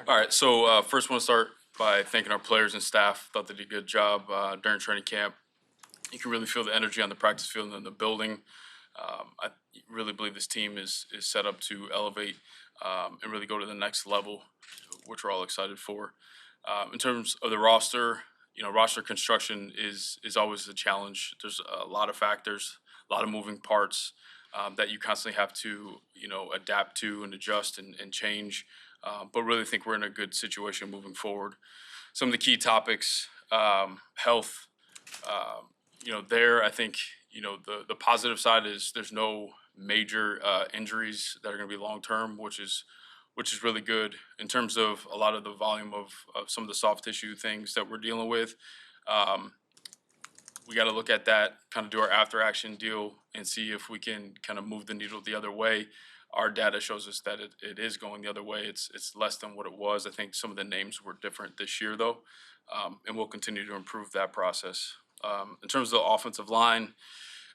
All right, so first I want to start by thanking our players and staff. Thought they did a good job during training camp. You can really feel the energy on the practice field and in the building. I really believe this team is set up to elevate and really go to the next level, which we're all excited for. In terms of the roster, roster construction is always a challenge. There's a lot of factors, a lot of moving parts that you constantly have to adapt to and adjust and change. But really think we're in a good situation moving forward. Some of the key topics, health. There I think the positive side is there's no major injuries that are going to be long term, which is really good in terms of a lot of the volume of some of the soft tissue things that we're dealing with. We got to look at that, kind of do our after action deal and see if we can kind of move the needle the other way. Our data shows us that it is going the other way. It's less than what it was. I think some of the names were different this year though, and we'll continue to improve that process. In terms of the offensive line,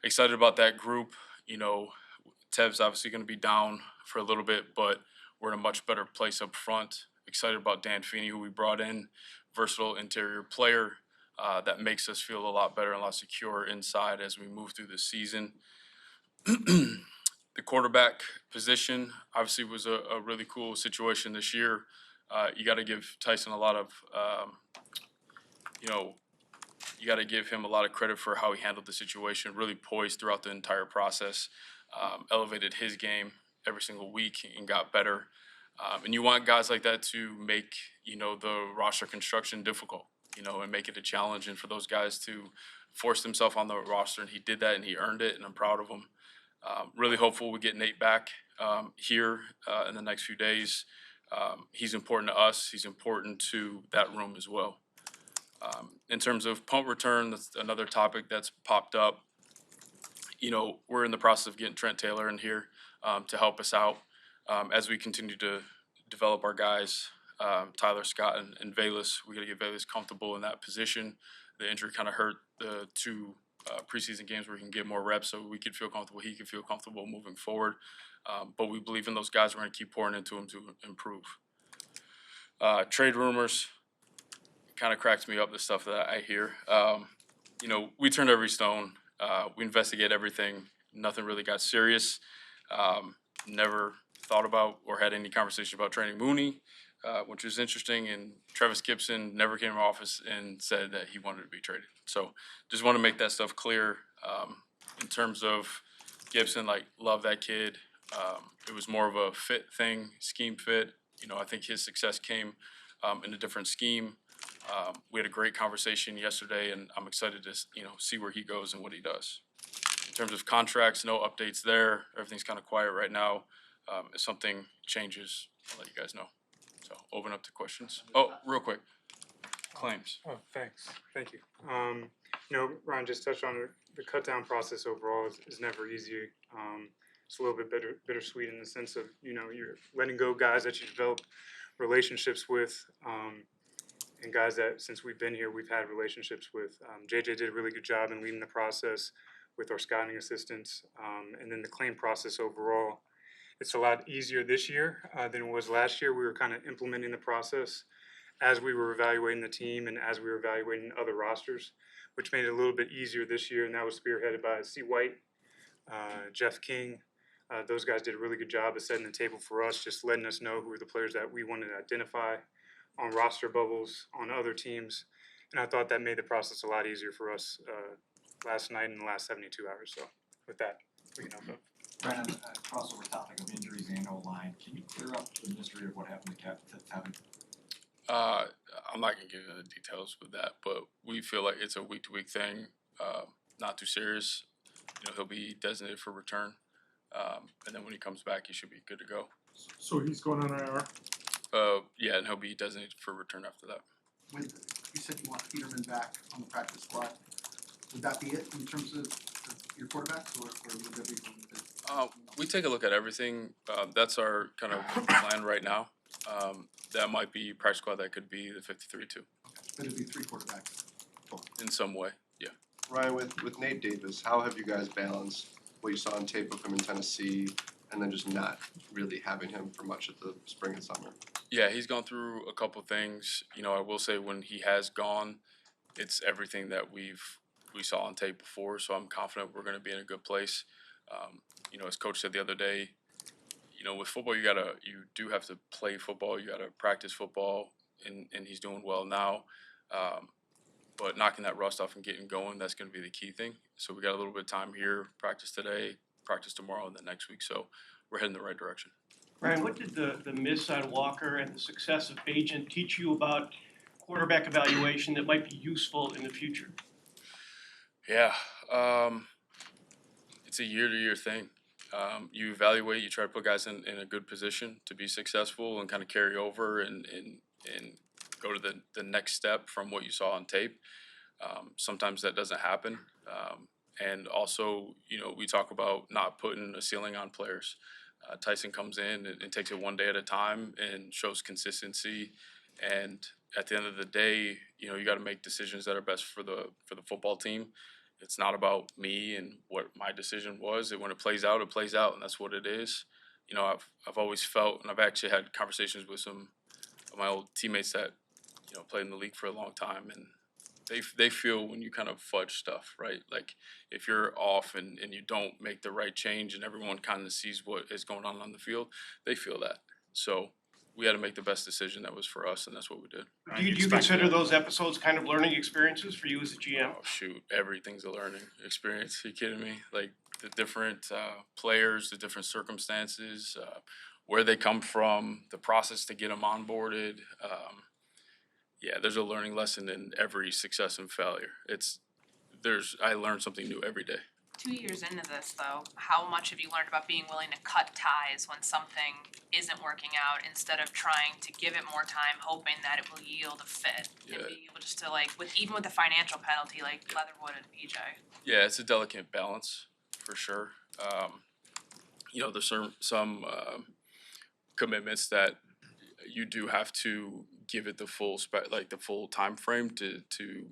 excited about that group. Tev's obviously going to be down for a little bit, but we're in a much better place up front. Excited about Dan Feeney, who we brought in, versatile interior player that makes us feel a lot better and a lot secure inside as we move through the season. The quarterback position obviously was a really cool situation this year. You got to give Tyson a lot of, you got to give him a lot of credit for how he handled the situation, really poised throughout the entire process, elevated his game every single week and got better. And you want guys like that to make, the roster construction difficult, and make it a challenge. And for those guys to force themselves on the roster, and he did that and he earned it, and I'm proud of him. Really hopeful we get Nate back here in the next few days. He's important to us. He's important to that room as well. In terms of punt return, that's another topic that's popped up. We're in the process of getting Trent Taylor in here to help us out as we continue to develop our guys, Tyler Scott and Velas. We got to get Velas comfortable in that position. The injury kind of hurt the two preseason games where he can get more reps, so we could feel comfortable. He could feel comfortable moving forward. But we believe in those guys. We're going to keep pouring into them to improve. Trade rumors kind of cracks me up, the stuff that I hear. We turned every stone. We investigate everything. Nothing really got serious. Never thought about or had any conversation about trading Mooney, which was interesting. And Travis Gibson never came to office and said that he wanted to be traded. So just want to make that stuff clear. In terms of Gibson, love that kid. It was more of a fit thing, scheme fit. I think his success came in a different scheme. We had a great conversation yesterday, and I'm excited to see where he goes and what he does. In terms of contracts, no updates there. Everything's kind of quiet right now. If something changes, I'll let you guys know. So open up to questions. Oh, real quick, claims. Oh, thanks. Thank you. Ryan just touched on it. The cut down process overall is never easy. It's a little bit bittersweet in the sense of, you're letting go guys that you develop relationships with, and guys that since we've been here, we've had relationships with. JJ did a really good job in leading the process with our scouting assistants. And then the claim process overall, it's a lot easier this year than it was last year. We were kind of implementing the process as we were evaluating the team and as we were evaluating other rosters, which made it a little bit easier this year. And that was spearheaded by C. White, Jeff King. Those guys did a really good job of setting the table for us, just letting us know who were the players that we wanted to identify on roster bubbles on other teams. And I thought that made the process a lot easier for us last night and the last 72 hours. So with that, we can open up. Brandon, crossover topic of injuries and O-line. Can you clear up the mystery of what happened to Tevin? I'm not going to give you the details with that, but we feel like it's a week-to-week thing, not too serious. He'll be designated for return, and then when he comes back, he should be good to go. So he's going on IR? Yeah, and he'll be designated for return after that. When you said you want Peterman back on the practice squad, would that be it in terms of your quarterbacks, or would there be we take a look at everything. That's our kind of plan right now. That might be practice squad. That could be the 53 too. Okay. But it'd be 3 quarterbacks. In some way, yeah. Ryan, with Nate Davis, how have you guys balanced what you saw on tape of him in Tennessee and then just not really having him for much of the spring and summer? Yeah, he's gone through a couple things. You know, I will say when he has gone, it's everything that we saw on tape before. So I'm confident we're going to be in a good place. You know, as coach said the other day, you know, with football, you do have to play football. You gotta practice football, and he's doing well now. Um, but knocking that rust off and getting going, that's going to be the key thing. So we got a little bit of time here, practice today, practice tomorrow, and then next week. So we're heading the right direction. Ryan, what did the miss on Walker and the success of Bajan teach you about quarterback evaluation that might be useful in the future? Yeah, it's a year-to-year thing. You evaluate, you try to put guys in a good position to be successful and kind of carry over and go to the next step from what you saw on tape. Sometimes that doesn't happen. And also, you know, we talk about not putting a ceiling on players. Tyson comes in and takes it one day at a time and shows consistency. And at the end of the day, you know, you got to make decisions that are best for the football team. It's not about me and what my decision was. When it plays out, and that's what it is. You know, I've always felt, and I've actually had conversations with some of my old teammates that, you know, played in the league for a long time, and they feel when you kind of fudge stuff, right? Like if you're off and you don't make the right change and everyone kind of sees what is going on the field, they feel that. So we had to make the best decision that was for us, and that's what we did. Do you consider those episodes kind of learning experiences for you as a GM? Oh shoot, everything's a learning experience. Are you kidding me? Like the different players, the different circumstances, where they come from, the process to get them onboarded. Yeah, there's a learning lesson in every success and failure. I learn something new every day. 2 years into this, though, how much have you learned about being willing to cut ties when something isn't working out instead of trying to give it more time, hoping that it will yield a fit and Yeah. be able just to even with the financial penalty like Leatherwood and BJ? Yeah, it's a delicate balance for sure. You know, there's some commitments that you do have to give it the full the full time frame to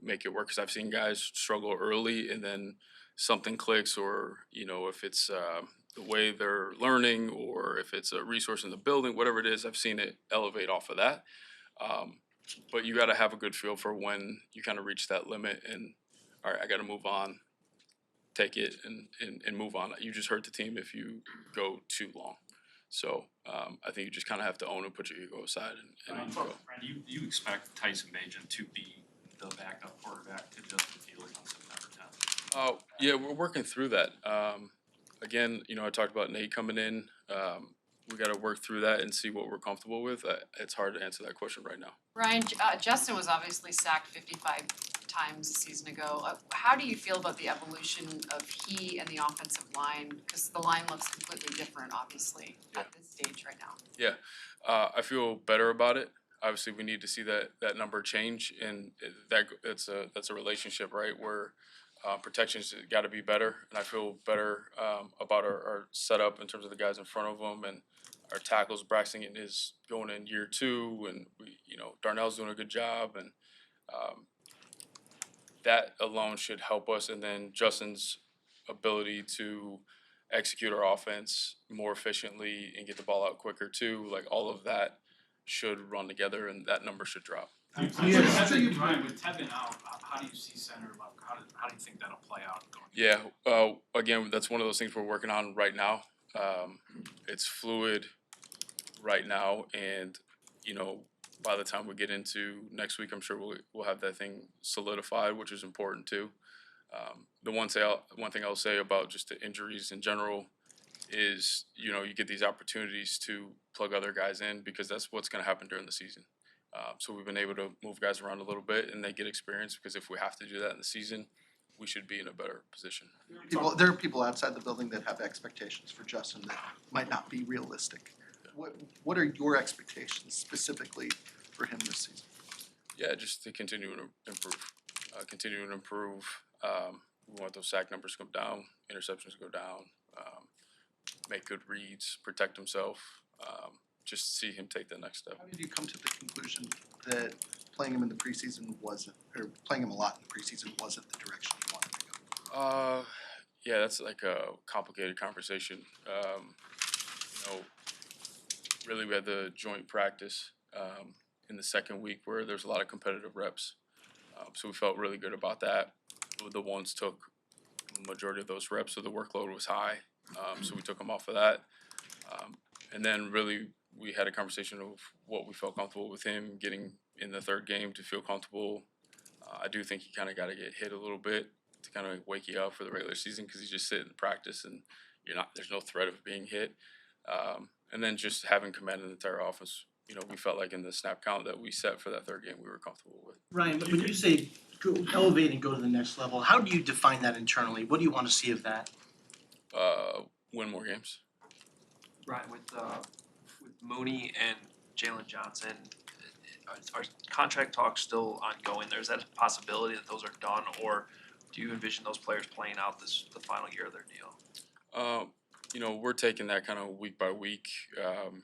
make it work. Because I've seen guys struggle early and then something clicks, or you know, if it's the way they're learning, or if it's a resource in the building, whatever it is, I've seen it elevate off of that. But you got to have a good feel for when you kind of reach that limit and all right, I got to move on, take it and move on. You just hurt the team if you go too long. So I think you just kind of have to own and put your ego aside and go. Ryan, do you expect Tyson Bajan to be the backup quarterback to Justin Fields on September 10th? Yeah, we're working through that. Again, you know, I talked about Nate coming in. We got to work through that and see what we're comfortable with. It's hard to answer that question right now. Ryan, Justin was obviously sacked 55 times a season ago. How do you feel about the evolution of he and the offensive line? Because the line looks completely different, obviously, at this stage right now. Yeah, I feel better about it. Obviously, we need to see that number change, and that's a relationship, right? Where protection's got to be better, and I feel better about our setup in terms of the guys in front of them and our tackles. Braxton is going in year 2, and Darnell's doing a good job, and that alone should help us. And then Justin's ability to execute our offense more efficiently and get the ball out quicker too, like all of that should run together, and that number should drop. Ryan, with Tevin out, how do you see center? How do you think that'll play out going? Yeah, again, that's one of those things we're working on right now. It's fluid right now, and by the time we get into next week, I'm sure we'll have that thing solidified, which is important too. The one thing I'll say about just the injuries in general is you get these opportunities to plug other guys in, because that's what's going to happen during the season. So we've been able to move guys around a little bit, and they get experience, because if we have to do that in the season, we should be in a better position. There are people outside the building that have expectations for Justin that might not be realistic. What are your expectations specifically for him this season? Yeah, just to continue to improve. We want those sack numbers to come down, interceptions to go down, make good reads, protect himself. Just see him take the next step. How did you come to the conclusion that playing him in the preseason playing him a lot in the preseason wasn't the direction you wanted to go? Yeah, that's like a complicated conversation. Really, we had the joint practice in the second week where there's a lot of competitive reps. So we felt really good about that. The ones took the majority of those reps, so the workload was high. So we took them off of that. And then really we had a conversation of what we felt comfortable with him getting in the third game to feel comfortable. I do think he kind of got to get hit a little bit to kind of wake you up for the regular season because he's just sitting in practice and there's no threat of being hit. And then just having command of the entire offense, we felt like in the snap count that we set for that third game, we were comfortable with. Ryan, when you say elevate and go to the next level, how do you define that internally? What do you want to see of that? Win more games. Ryan, with Mooney and Jalen Johnson, are contract talks still ongoing? There's that possibility that those are done, or do you envision those players playing out the final year of their deal? We're taking that kind of week by week, and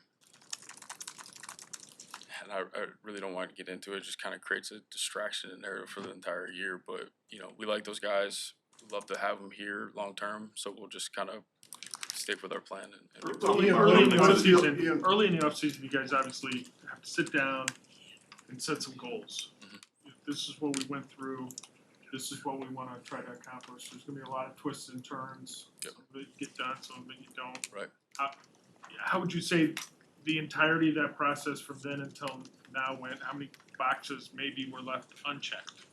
I really don't want to get into it. It just kind of creates a distraction in there for the entire year. But we like those guys. We'd love to have them here long term. So we'll just kind of stick with our plan. Early in the offseason, you guys obviously have to sit down and set some goals. This is what we went through. This is what we want to try to accomplish. There's going to be a lot of twists and turns. Yep. Some of it you get done, some of it you don't. Right. How would you say the entirety of that process from then until now went? How many boxes maybe were left unchecked?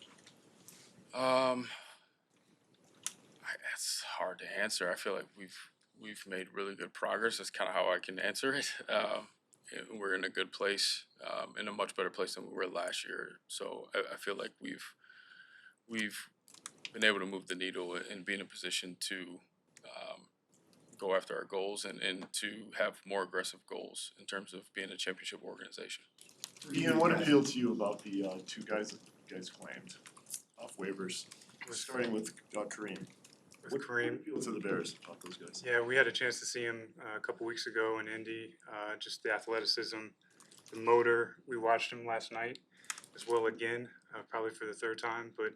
It's hard to answer. I feel like we've made really good progress. That's kind of how I can answer it. We're in a good place, in a much better place than we were last year. So I feel like we've been able to move the needle and be in a position to go after our goals and to have more aggressive goals in terms of being a championship organization. Ian, what appealed to you about the two guys that you guys claimed off waivers? Starting with Kareem. What appealed to the Bears about those guys? Yeah, we had a chance to see him a couple weeks ago in Indy. Just the athleticism, the motor. We watched him last night as well again, probably for the third time. But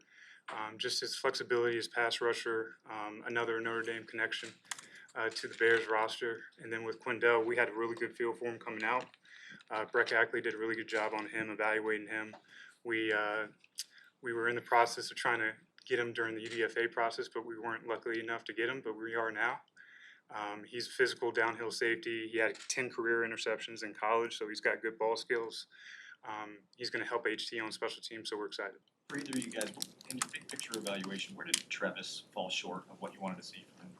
just his flexibility, his pass rusher, another Notre Dame connection to the Bears roster. And then with Quindell, we had a really good feel for him coming out. Breck Ackley did a really good job on him, evaluating him. We were in the process of trying to get him during the UDFA process, but we weren't lucky enough to get him, but we are now. He's physical downhill safety. He had 10 career interceptions in college, so he's got good ball skills. He's going to help HT on special teams, so we're excited. For either of you guys, in your big picture evaluation, where did Travis fall short of what you wanted to see from him?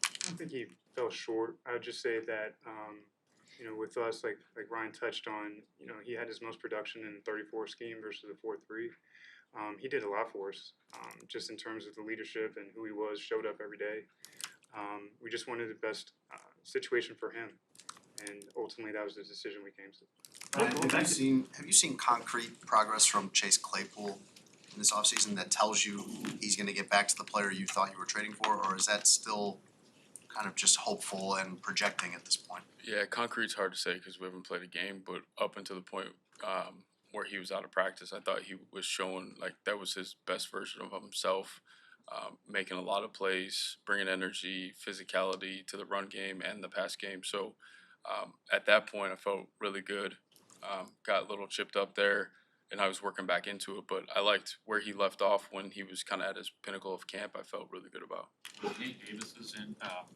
I don't think he fell short. I would just say that, with us, like Ryan touched on, he had his most production in the 34 scheme versus the 4-3. He did a lot for us, just in terms of the leadership and who he was, showed up every day. We just wanted the best situation for him, and ultimately that was the decision we came to. Ryan, have you seen concrete progress from Chase Claypool in this offseason that tells you he's going to get back to the player you thought you were trading for, or is that still kind of just hopeful and projecting at this point? Yeah, concrete's hard to say because we haven't played a game, but up until the point where he was out of practice, I thought he was showing like that was his best version of himself, making a lot of plays, bringing energy, physicality to the run game and the pass game. So at that point, I felt really good. Got a little chipped up there, and I was working back into it. But I liked where he left off when he was kind of at his pinnacle of camp. I felt really good about. Nate Davis's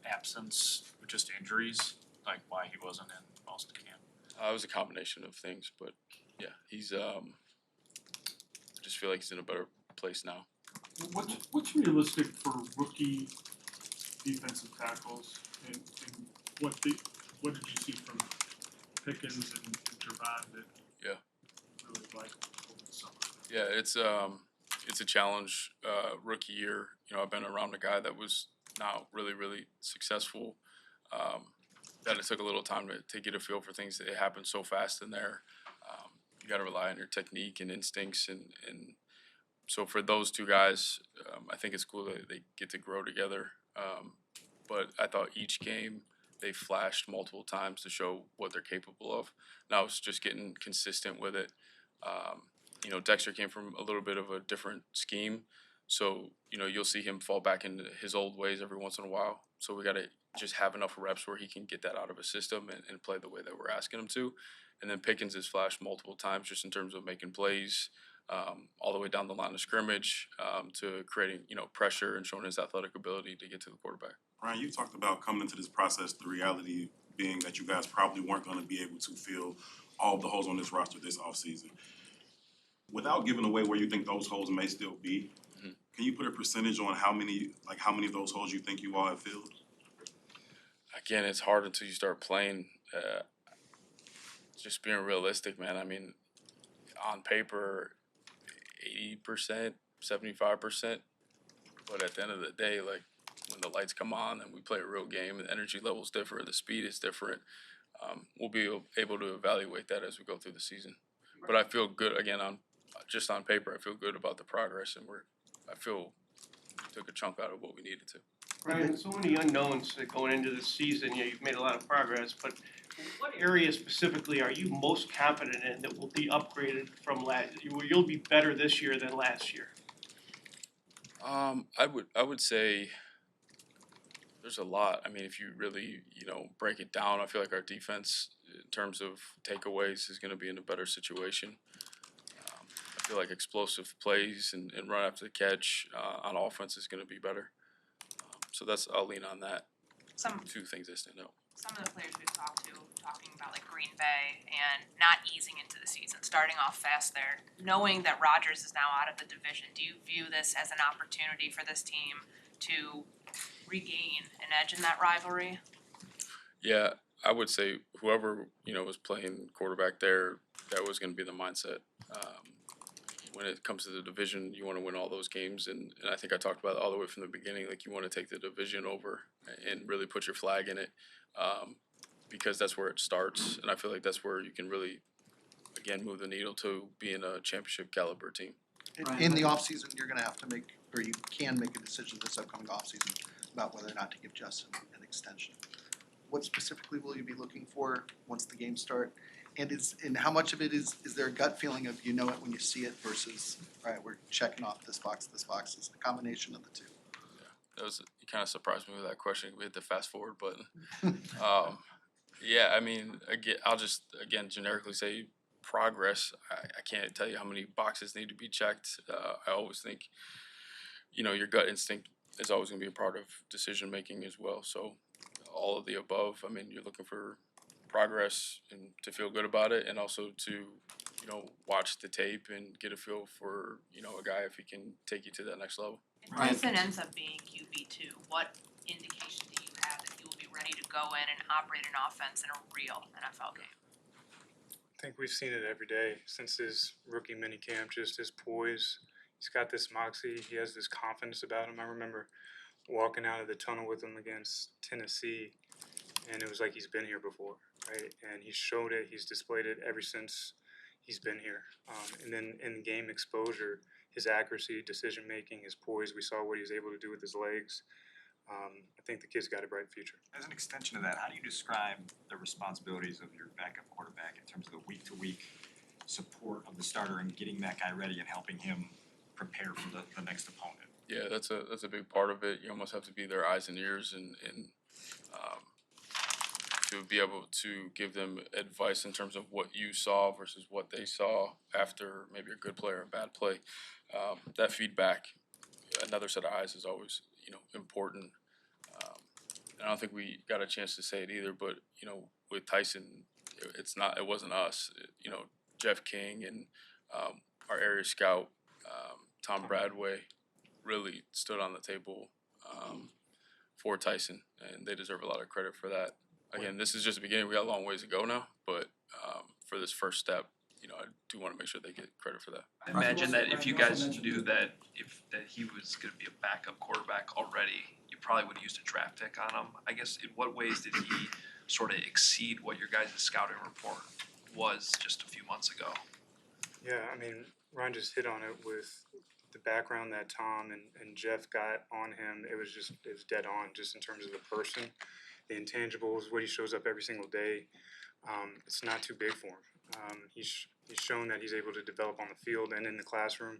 absence, just injuries, like why he wasn't in most of camp. It was a combination of things, but yeah, he's. I just feel like he's in a better place now. What's realistic for rookie defensive tackles, and what did you see from Pickens and Javon that really liked over the summer? Yeah, it's a challenge. Rookie year, I've been around a guy that was now really successful. That it took a little time to get a feel for things that happen so fast in there. You got to rely on your technique and instincts, and so for those two guys, I think it's cool that they get to grow together. But I thought each game they flashed multiple times to show what they're capable of. Now it's just getting consistent with it. Dexter came from a little bit of a different scheme, so you'll see him fall back into his old ways every once in a while. So we got to just have enough reps where he can get that out of his system and play the way that we're asking him to. And then Pickens has flashed multiple times just in terms of making plays, all the way down the line of scrimmage, to creating, pressure and showing his athletic ability to get to the quarterback. Ryan, you talked about coming into this process, the reality being that you guys probably weren't going to be able to fill all of the holes on this roster this offseason. Without giving away where you think those holes may still be, can you put a percentage on how many of those holes you think you all have filled? Again, it's hard until you start playing. Just being realistic, man. I mean, on paper, 80%, 75%. But at the end of the day, like, when the lights come on and we play a real game, the energy level's different, the speed is different. We'll be able to evaluate that as we go through the season. But I feel good, again, on paper, I feel good about the progress, and I feel we took a chunk out of what we needed to. Ryan, so many unknowns going into this season. You've made a lot of progress, but what area specifically are you most confident in that will be upgraded from last? You'll be better this year than last year. I would say there's a lot. I mean, if you really, break it down, I feel like our defense in terms of takeaways is going to be in a better situation. I feel like explosive plays and run after the catch on offense is going to be better. So I'll lean on that. Two things that stand out. Some of the players we've talked to, talking about like Green Bay and not easing into the season, starting off fast there, knowing that Rodgers is now out of the division, do you view this as an opportunity for this team to regain an edge in that rivalry? Yeah, I would say whoever, was playing quarterback there, that was going to be the mindset. When it comes to the division, you want to win all those games, and I think I talked about it all the way from the beginning. Like, you want to take the division over and really put your flag in it, because that's where it starts, and I feel like that's where you can really, again, move the needle to being a championship caliber team. In the offseason, you're gonna have to make, or you can make a decision this upcoming offseason about whether or not to give Justin an extension. What specifically will you be looking for once the games start? And how much of it is there a gut feeling of you know it when you see it versus, all right, we're checking off this box, is a combination of the two? You kind of surprised me with that question. We hit the fast forward button. Yeah, I mean, I'll just generically say progress. I can't tell you how many boxes need to be checked. I always think, your gut instinct is always going to be a part of decision making as well. So all of the above. I mean, you're looking for progress and to feel good about it, and also to, watch the tape and get a feel for, a guy if he can take you to that next level. If Jason ends up being QB2, what indication do you have that he will be ready to go in and operate an offense in a real NFL game? I think we've seen it every day since his rookie minicamp, just his poise. He's got this moxie. He has this confidence about him. I remember walking out of the tunnel with him against Tennessee, and it was like he's been here before, right? And he showed it. He's displayed it ever since he's been here. And then in game exposure, his accuracy, decision making, his poise. We saw what he was able to do with his legs. I think the kid's got a bright future. As an extension of that, how do you describe the responsibilities of your backup quarterback in terms of the week-to-week support of the starter and getting that guy ready and helping him prepare for the next opponent? Yeah, that's a big part of it. You almost have to be their eyes and ears, and to be able to give them advice in terms of what you saw versus what they saw after maybe a good play or a bad play. That feedback, another set of eyes, is always important. I don't think we got a chance to say it either, but with Tyson, it wasn't us. Jeff King and our area scout, Tom Bradway, really stood on the table for Tyson, and they deserve a lot of credit for that. Again, this is just the beginning. We got a long ways to go now, but for this first step, I do want to make sure they get credit for that. I imagine that if you guys knew that he was going to be a backup quarterback already, you probably would have used a draft pick on him. I guess, in what ways did he sort of exceed what your guys' scouting report was just a few months ago? Yeah, I mean, Ryan just hit on it with the background that Tom and Jeff got on him. It was dead on, just in terms of the person, the intangibles, what he shows up every single day. It's not too big for him. He's shown that he's able to develop on the field and in the classroom.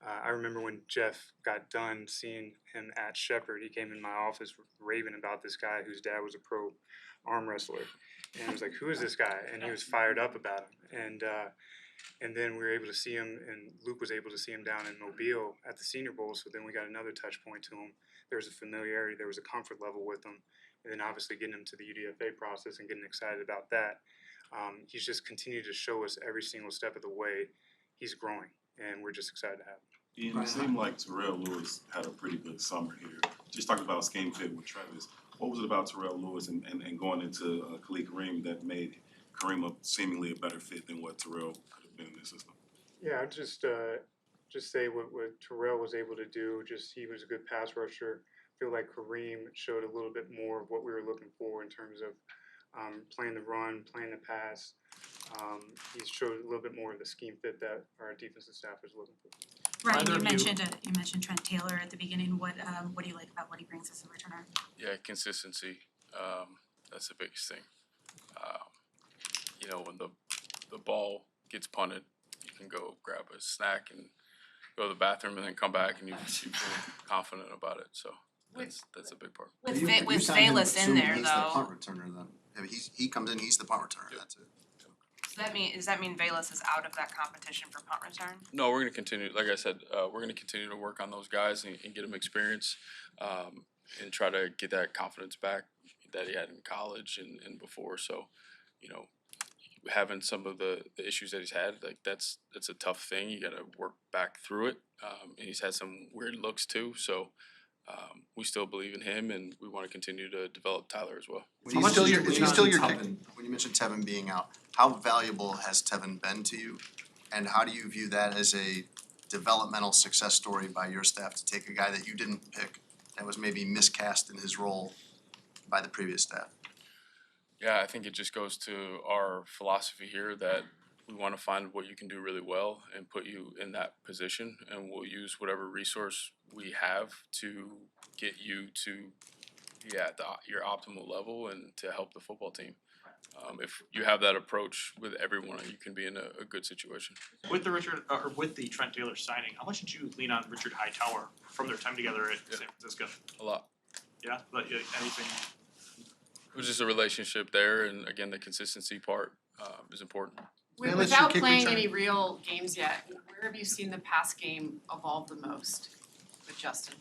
I remember when Jeff got done seeing him at Shepherd, he came in my office raving about this guy whose dad was a pro arm wrestler. And I was like, who is this guy? And he was fired up about him. And then we were able to see him, and Luke was able to see him down in Mobile at the Senior Bowl. So then we got another touch point to him. There was a familiarity, there was a comfort level with him. And then obviously getting him to the UDFA process and getting excited about that. He's just continued to show us every single step of the way he's growing, and we're just excited to have him. Ian, it seemed like Terrell Lewis had a pretty good summer here. Just talking about scheme fit with Travis. What was it about Terrell Lewis and going into Khalid Kareem that made Kareem seemingly a better fit than what Terrell could have been in this system? Yeah, I'd just say what Terrell was able to do. Just he was a good pass rusher. I feel like Kareem showed a little bit more of what we were looking for in terms of playing the run, playing the pass. He showed a little bit more of the scheme fit that our defensive staff was looking for. Ryan, Either you of you- mentioned Trent Taylor at the beginning. What do you like about what he brings as a returner? Yeah, consistency. That's the biggest thing. You know, when the ball gets punted, you can go grab a snack and go to the bathroom and then come back and you feel confident about it. So that's a big part. With You signed him Valus in assuming there he's the though, punt returner then. Yeah, but he comes in, he's the punt returner, that's it. does that mean Valus is out of that competition for punt return? No, we're going to continue. Like I said, we're going to continue to work on those guys and get them experience and try to get that confidence back that he had in college and before. So, you know, having some of the issues that he's had, like that's a tough thing. You got to work back through it. And he's had some weird looks too. So we still believe in him, and we want to continue to develop Tyler as well. When you mentioned Tevin being out, how valuable has Tevin been to you? And how do you view that as a developmental success story by your staff to take a guy that you didn't pick that was maybe miscast in his role by the previous staff? Yeah, I think it just goes to our philosophy here that we want to find what you can do really well and put you in that position, and we'll use whatever resource we have to get you to be at your optimal level and to help the football team. If you have that approach with everyone, you can be in a good situation. With the Trent Taylor signing, how much did you lean on Richard Hightower from their time together at San Francisco? A lot. Yeah, but anything? It was just a relationship there, and again, the consistency part is important. Without playing any real games yet, where have you seen the pass game evolve the most with Justin?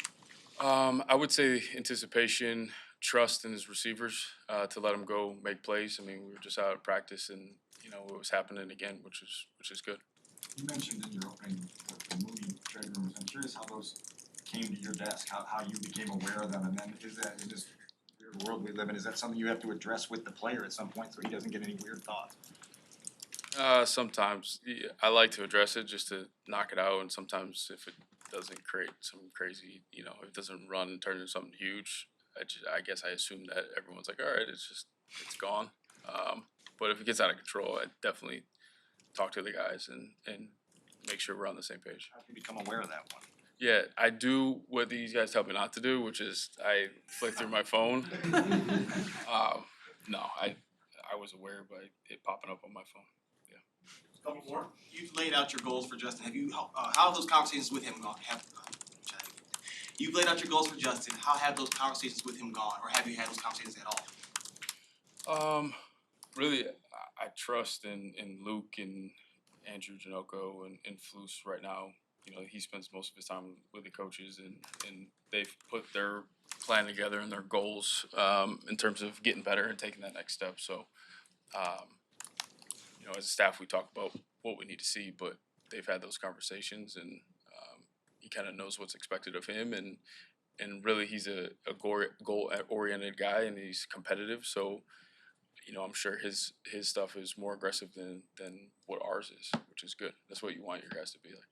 I would say anticipation, trust in his receivers to let him go make plays. I mean, we were just out at practice, and you know it was happening again, which is good. You mentioned in your opening the movie trade rumors. I'm curious how those came to your desk, how you became aware of them, and then is that in this weird world we live in, is that something you have to address with the player at some point so he doesn't get any weird thoughts? Sometimes I like to address it just to knock it out, and sometimes if it doesn't create some crazy, you know, if it doesn't run and turn into something huge, I guess I assume that everyone's like, all right, it's gone. But if it gets out of control, I definitely talk to the guys and make sure we're on the same page. How do you become aware of that one? Yeah, I do what these guys tell me not to do, which is I flick through my phone. No, I was aware by it popping up on my phone. Couple more. You've laid out your goals for Justin. How have those conversations with him gone? You've laid out your goals for Justin. How have those conversations with him gone, or have you had those conversations at all? Really, I trust in Luke and Andrew Janoko and Flus right now. You know, he spends most of his time with the coaches, and they've put their plan together and their goals in terms of getting better and taking that next step. So, you know, as a staff, we talk about what we need to see, but they've had those conversations, and he kind of knows what's expected of him, and really he's a goal-oriented guy, and he's competitive. So, you know, I'm sure his stuff is more aggressive than what ours is, which is good. That's what you want your guys to be like.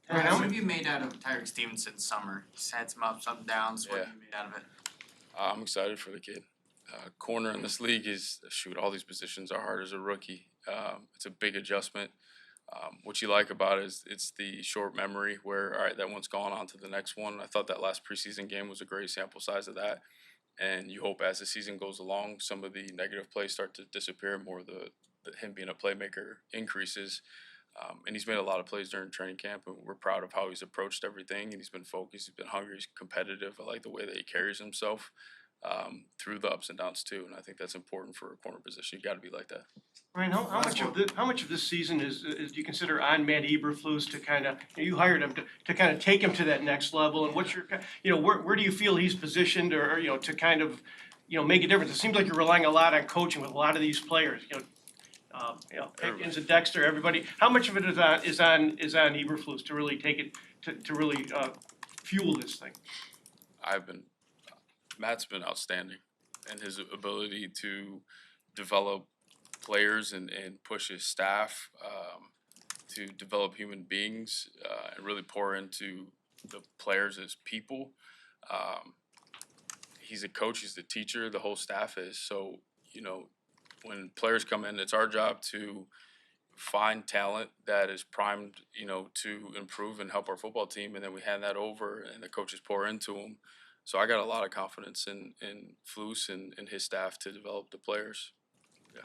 What have you made out of Tyreek Stevenson's summer? He's had some ups, some downs. What have you made out of it? I'm excited for the kid. Corner in this league is, all these positions are hard as a rookie. It's a big adjustment. What you like about it is it's the short memory where, all right, that one's gone on to the next one. I thought that last preseason game was a great sample size of that. And you hope as the season goes along, some of the negative plays start to disappear, more of the him being a playmaker increases. And he's made a lot of plays during training camp, and we're proud of how he's approached everything, and he's been focused, he's been hungry, he's competitive. I like the way that he carries himself. through the ups and downs too. And I think that's important for a corner position. You got to be like that. Ryan, how much of this season is do you consider on Matt Eberflus to kind of, you hired him to kind of take him to that next level, and what's your, where do you feel he's positioned or to kind of, make a difference? It seems like you're relying a lot on coaching with a lot of these players, Pickens and Dexter, everybody. How much of it is on Eberflus to really take it, to really fuel this thing? Matt's been outstanding in his ability to develop players and push his staff to develop human beings and really pour into the players as people. He's a coach, he's the teacher, the whole staff is. So, when players come in, it's our job to find talent that is primed, to improve and help our football team, and then we hand that over and the coaches pour into them. So I got a lot of confidence in Flus and his staff to develop the players. Yeah.